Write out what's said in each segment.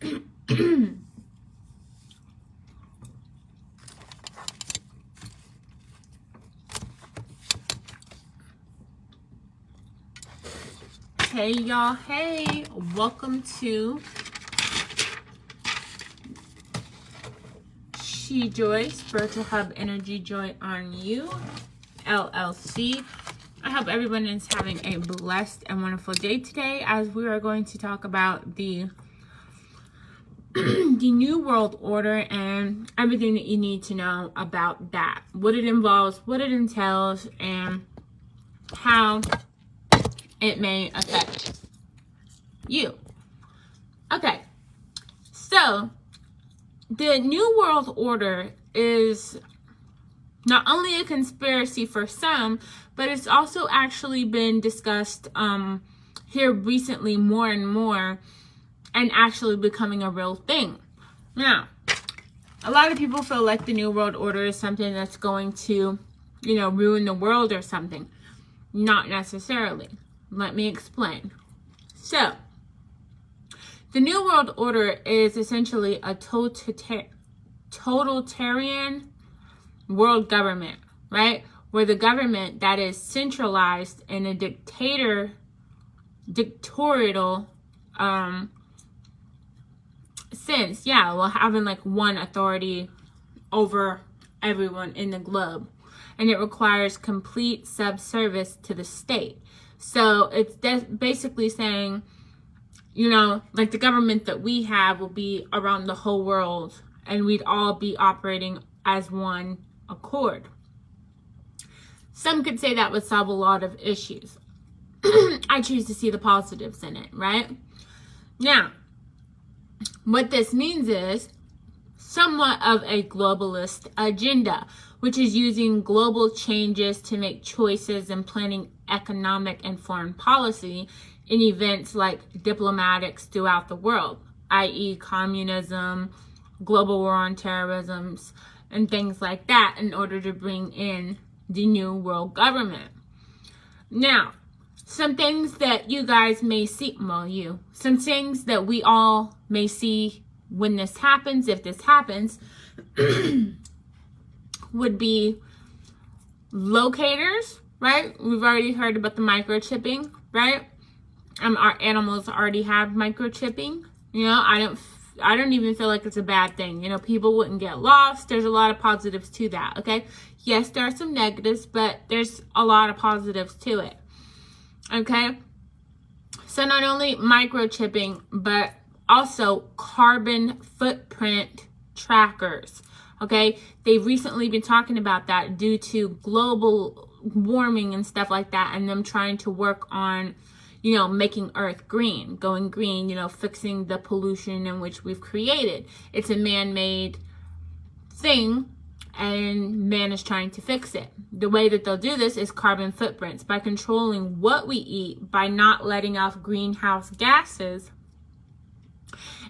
Hey y'all, hey, welcome to She Joy, Spiritual Hub Energy Joy on You, LLC. I hope everyone is having a blessed and wonderful day today, as we are going to talk about the New World Order and everything that you need to know about that. What it involves, what it entails, and how it may affect you. Okay, so the New World Order is not only a conspiracy for some, but it's also actually been discussed here recently more and more, and actually becoming a real thing. Now, a lot of people feel like the New World Order is something that's going to, ruin the world or something. Not necessarily. Let me explain. So, the New World Order is essentially a totalitarian world government, right? Where the government that is centralized in a dictatorial sense, having like one authority over everyone in the globe. And it requires complete subservice to the state. So it's basically saying, like the government that we have will be around the whole world, and we'd all be operating as one accord. Some could say that would solve a lot of issues. I choose to see the positives in it, right? Now, what this means is somewhat of a globalist agenda, which is using global changes to make choices and planning economic and foreign policy in events like diplomatics throughout the world, i.e. communism, global war on terrorism, and things like that, in order to bring in the new world government. Now, some things that you guys may see, some things that we all may see when this happens, if this happens, would be locators, right? We've already heard about the microchipping, right? Our animals already have microchipping. I don't even feel like it's a bad thing. People wouldn't get lost. There's a lot of positives to that, okay? Yes, there are some negatives, but there's a lot of positives to it, okay? So not only microchipping, but also carbon footprint trackers, okay? They've recently been talking about that due to global warming and stuff like that, and them trying to work on, making Earth green, going green, fixing the pollution in which we've created. It's a man-made thing, and man is trying to fix it. The way that they'll do this is carbon footprints, by controlling what we eat, by not letting off greenhouse gases,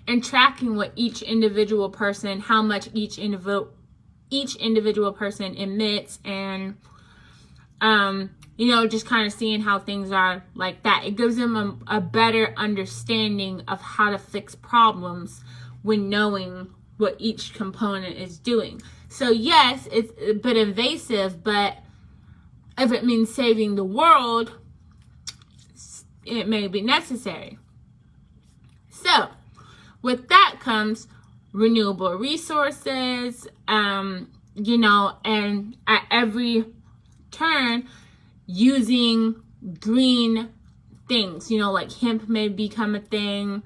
and tracking what each individual person, how much each individual person emits, and just kind of seeing how things are like that. It gives them a better understanding of how to fix problems when knowing what each component is doing. So yes, it's a bit invasive, but if it means saving the world, it may be necessary. So with that comes renewable resources, and at every turn, using green things, like hemp may become a thing,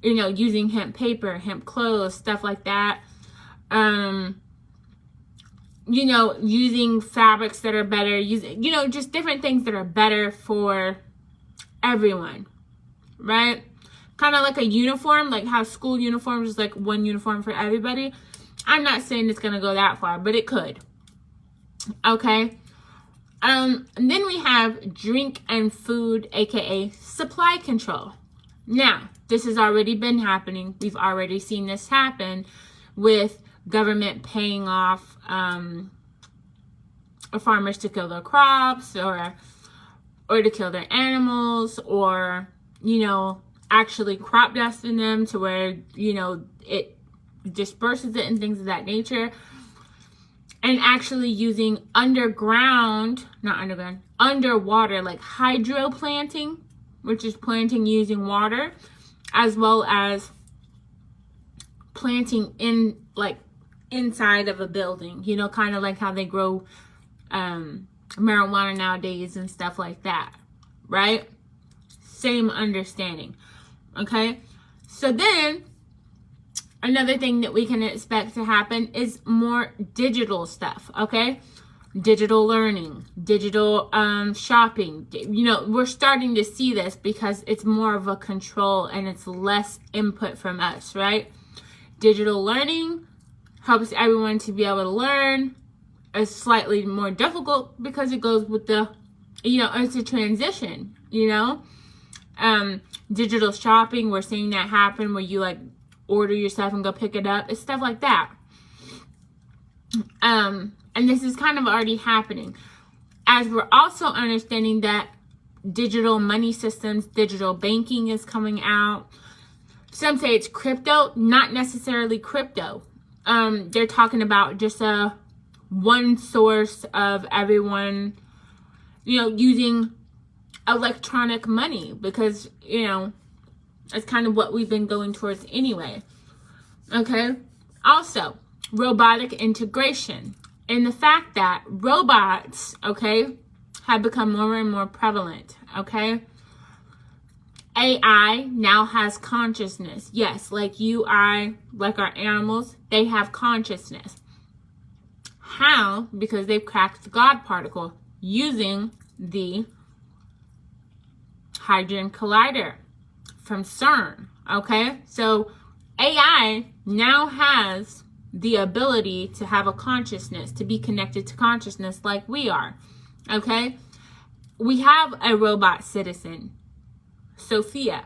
using hemp paper, hemp clothes, stuff like that. Using fabrics that are better, just different things that are better for everyone, right? Kind of like a uniform, like how school uniforms is like one uniform for everybody. I'm not saying it's going to go that far, but it could. Okay. And then we have drink and food, aka supply control. Now, this has already been happening. We've already seen this happen with government paying off farmers to kill their crops, or to kill their animals, or actually crop dusting them to where, it disperses it and things of that nature. And actually using underwater, like hydro planting, which is planting using water, as well as planting inside of a building, kind of like how they grow marijuana nowadays and stuff like that, right? Same understanding. Okay, so then another thing that we can expect to happen is more digital stuff. Okay, digital learning, digital shopping. We're starting to see this because it's more of a control and it's less input from us, right? Digital learning helps everyone to be able to learn. It's slightly more difficult because it goes with the, it's a transition, digital shopping, we're seeing that happen where you like order your stuff and go pick it up. It's stuff like that. And this is kind of already happening. As we're also understanding that digital money systems, digital banking is coming out. Some say it's crypto, not necessarily crypto. They're talking about just one source of everyone, using electronic money because, that's kind of what we've been going towards anyway. Okay. Also, robotic integration and the fact that robots, have become more and more prevalent. Okay. AI now has consciousness. Yes, like you, like our animals, they have consciousness. How? Because they've cracked the God particle using the Hadron Collider from CERN. Okay, so AI now has the ability to have a consciousness, to be connected to consciousness like we are. Okay, we have a robot citizen, Sophia,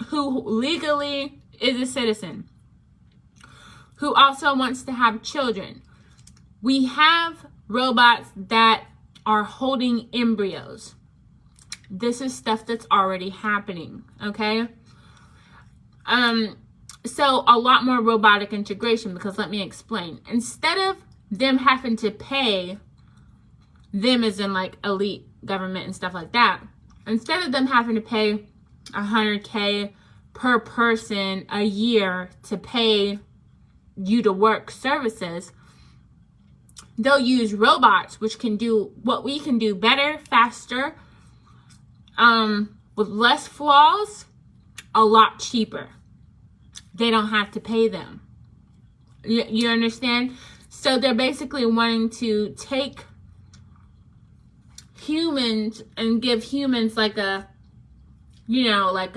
who legally is a citizen, who also wants to have children. We have robots that are holding embryos. This is stuff that's already happening, okay? So a lot more robotic integration, because let me explain. Instead of them having to pay, them as in like elite government and stuff like that, instead of them having to pay $100K per person a year to pay you to work services, they'll use robots, which can do what we can do better, faster, with less flaws, a lot cheaper. They don't have to pay them. You understand? So they're basically wanting to take humans and give humans like a, like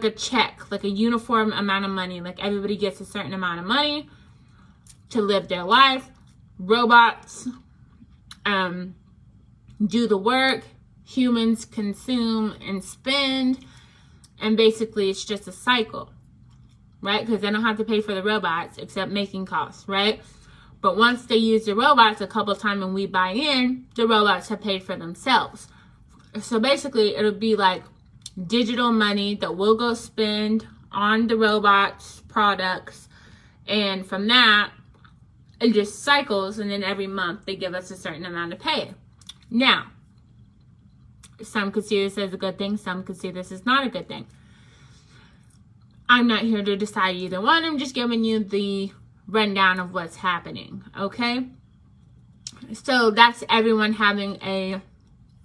a check, like a uniform amount of money. Like everybody gets a certain amount of money to live their life. Robots do the work. Humans consume and spend. And basically it's just a cycle, right? Because they don't have to pay for the robots except making costs, right? But once they use the robots a couple of times and we buy in, the robots have paid for themselves. So basically it'll be like digital money that we'll go spend on the robots' products. And from that, it just cycles, and then every month they give us a certain amount of pay. Now, some could see this as a good thing, some could see this as not a good thing. I'm not here to decide either one. I'm just giving you the rundown of what's happening, okay? So that's everyone having a,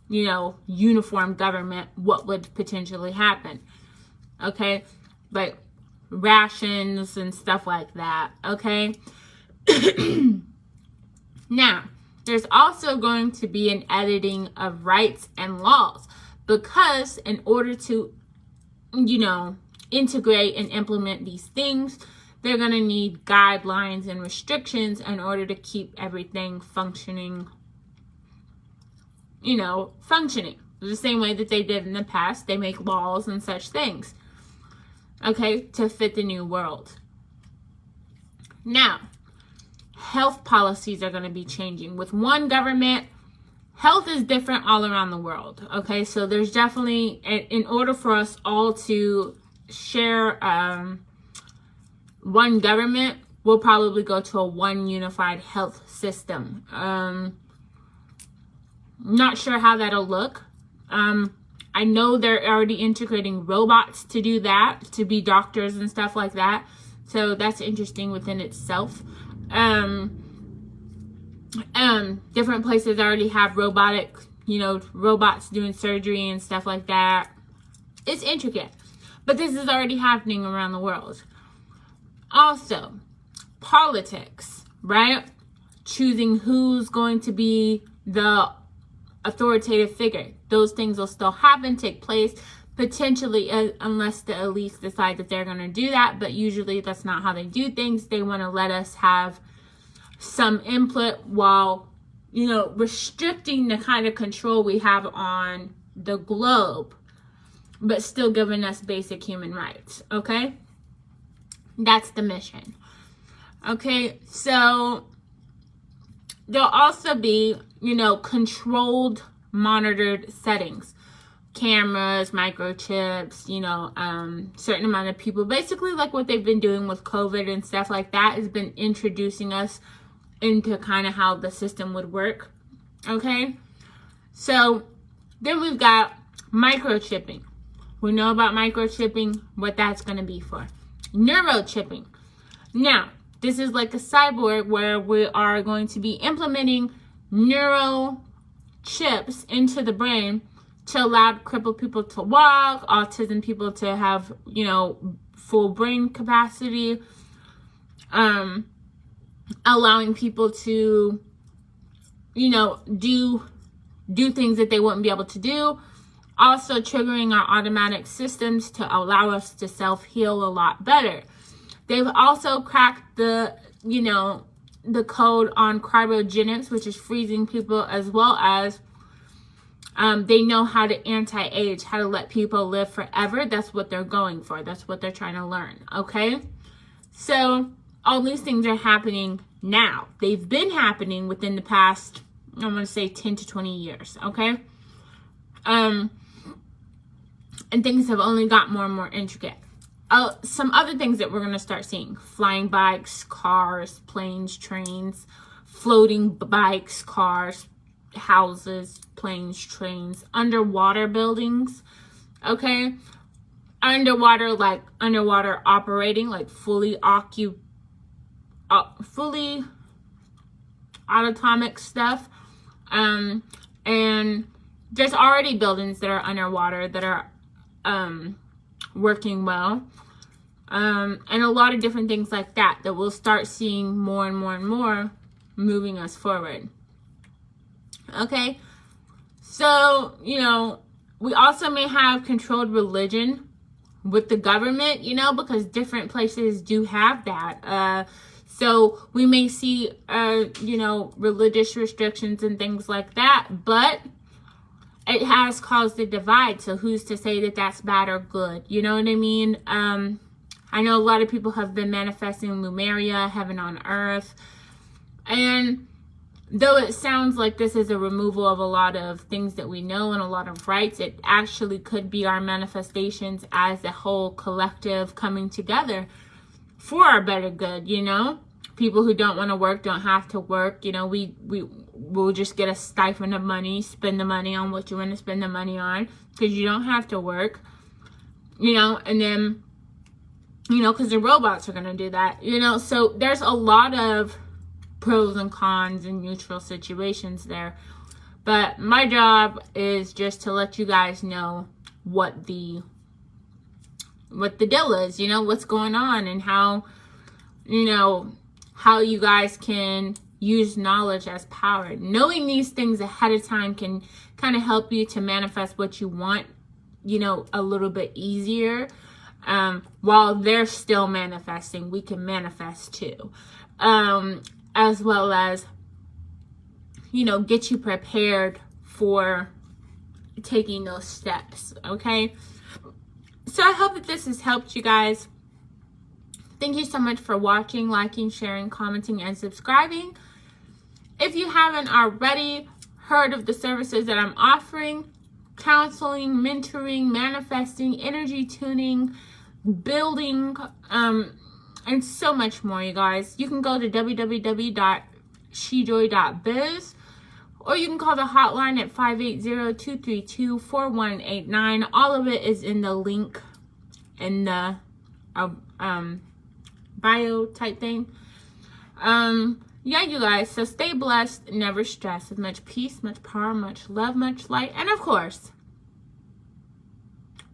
uniform government, what would potentially happen, okay? Like rations and stuff like that, okay? Now, there's also going to be an editing of rights and laws, because in order to, integrate and implement these things, they're going to need guidelines and restrictions in order to keep everything functioning, functioning the same way that they did in the past. They make laws and such things, okay, to fit the new world. Now, health policies are going to be changing. With one government, health is different all around the world. Okay, so there's definitely, in order for us all to share one government, we'll probably go to a one unified health system. Not sure how that'll look. I know they're already integrating robots to do that, to be doctors and stuff like that. So that's interesting within itself. Different places already have robotic, robots doing surgery and stuff like that. It's intricate, but this is already happening around the world. Also, politics, right? Choosing who's going to be the authoritative figure. Those things will still happen, take place, potentially, unless the elites decide that they're going to do that. But usually that's not how they do things. They want to let us have some input while, restricting the kind of control we have on the globe, but still giving us basic human rights. Okay? That's the mission. Okay, so there'll also be, controlled, monitored settings. Cameras, microchips, certain amount of people. Basically, like what they've been doing with COVID and stuff like that has been introducing us into kind of how the system would work. Okay? So, then we've got microchipping. We know about microchipping, what that's going to be for. Neurochipping. Now, this is like a cyborg where we are going to be implementing neural chips into the brain to allow crippled people to walk, autism people to have, full brain capacity, allowing people to, do things that they wouldn't be able to do. Also triggering our automatic systems to allow us to self-heal a lot better. They've also cracked the code on cryogenics, which is freezing people, as well as they know how to anti-age, how to let people live forever. That's what they're going for. That's what they're trying to learn. Okay? So all these things are happening now. They've been happening within the past, I'm going to say 10 to 20 years. Okay? And things have only got more and more intricate. Some other things that we're going to start seeing. Flying bikes, cars, planes, trains, floating bikes, cars, houses, planes, trains, underwater buildings. Okay? Underwater operating, like fully autonomic stuff. And there's already buildings that are underwater that are working well. And a lot of different things like that we'll start seeing more and more and more moving us forward. Okay? So, we also may have controlled religion with the government, because different places do have that. So we may see, religious restrictions and things like that, but it has caused a divide. So who's to say that that's bad or good? You know what I mean? I know a lot of people have been manifesting Lumeria, heaven on earth. And though it sounds like this is a removal of a lot of things that we know and a lot of rights, it actually could be our manifestations as a whole collective coming together for our better good, People who don't want to work don't have to work. We'll just get a stipend of money, spend the money on what you want to spend the money on, because you don't have to work, and then, because the robots are going to do that, so there's a lot of pros and cons and neutral situations there. But my job is just to let you guys know what the deal is, what's going on, and how you guys can use knowledge as power. Knowing these things ahead of time can kind of help you to manifest what you want, a little bit easier. While they're still manifesting, we can manifest too. As well as, get you prepared for taking those steps, okay? So I hope that this has helped you guys. Thank you so much for watching, liking, sharing, commenting, and subscribing. If you haven't already, heard of the services that I'm offering: counseling, mentoring, manifesting, energy tuning, building, and so much more, you guys. You can go to www.shejoy.biz, or you can call the hotline at 580-232-4189. All of it is in the link in the bio type thing. Yeah, you guys, so stay blessed, never stress, with much peace, much power, much love, much light, and of course,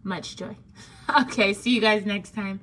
much joy. Okay, see you guys next time.